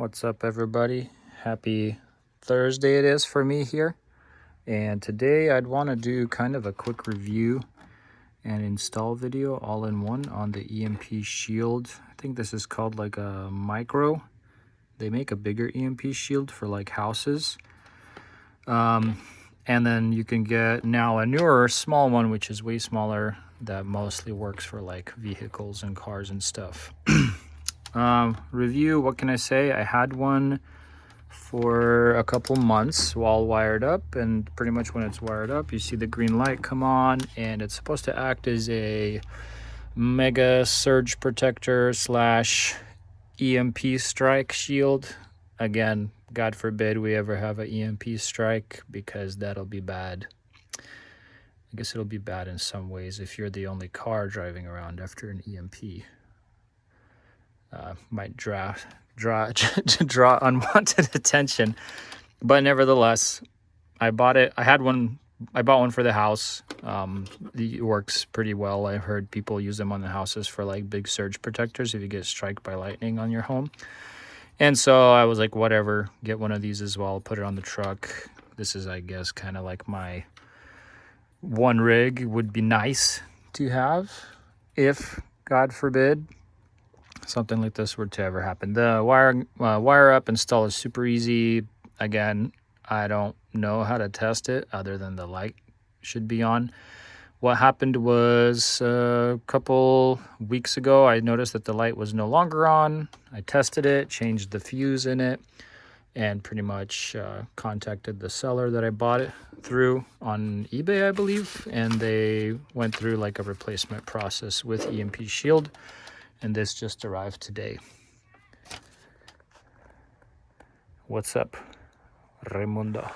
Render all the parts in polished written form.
What's up, everybody? Happy Thursday it is for me here. And today I'd want to do kind of a quick review and install video all in one on the EMP shield. I think this is called like a micro. They make a bigger EMP shield for like houses. And then you can get now a newer small one, which is way smaller, that mostly works for like vehicles and cars and stuff. Review, what can I say? I had one for a couple months while wired up, and pretty much when it's wired up you see the green light come on, and it's supposed to act as a mega surge protector slash EMP strike shield. Again, God forbid we ever have an EMP strike, because that'll be bad. I guess it'll be bad in some ways if you're the only car driving around after an EMP. Might draw unwanted attention, but nevertheless, I bought it. I bought one for the house. It works pretty well. I've heard people use them on the houses for like big surge protectors if you get struck by lightning on your home. And so I was like, whatever, get one of these as well, put it on the truck. This is, I guess, kind of like my one rig. Would be nice to have if, God forbid, something like this were to ever happen. The wire up install is super easy. Again, I don't know how to test it other than the light should be on. What happened was a couple weeks ago, I noticed that the light was no longer on. I tested it, changed the fuse in it, and pretty much contacted the seller that I bought it through on eBay, I believe, and they went through like a replacement process with EMP shield. And this just arrived today. What's up, Raimundo?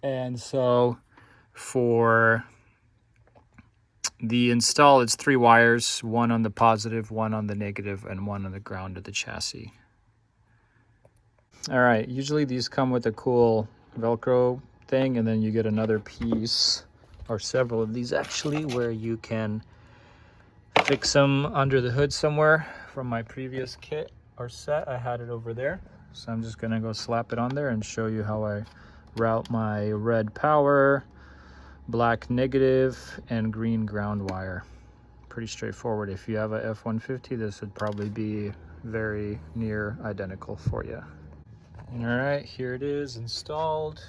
And so for the install, it's 3 wires, one on the positive, one on the negative, and one on the ground of the chassis. All right, usually these come with a cool Velcro thing, and then you get another piece, or several of these actually, where you can fix them under the hood somewhere. From my previous kit or set, I had it over there, so I'm just gonna go slap it on there and show you how I route my red power, black negative, and green ground wire. Pretty straightforward. If you have a F150, this would probably be very near identical for you. All right, here it is installed.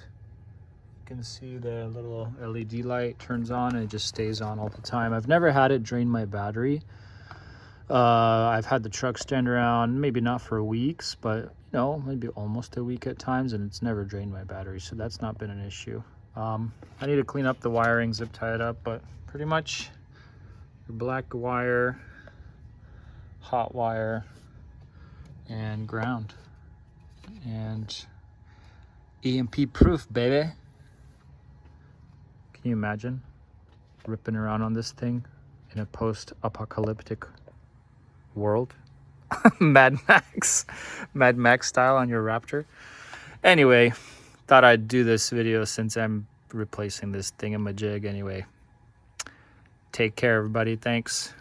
You can see the little LED light turns on and it just stays on all the time. I've never had it drain my battery. I've had the truck stand around, maybe not for weeks, but you know, maybe almost a week at times, and it's never drained my battery, so that's not been an issue. I need to clean up the wiring, zip tie it up, but pretty much your black wire, hot wire, and ground, and EMP proof, baby. Can you imagine ripping around on this thing in a post-apocalyptic world? Mad Max style on your Raptor. Anyway, thought I'd do this video since I'm replacing this thingamajig anyway. Take care, everybody. Thanks.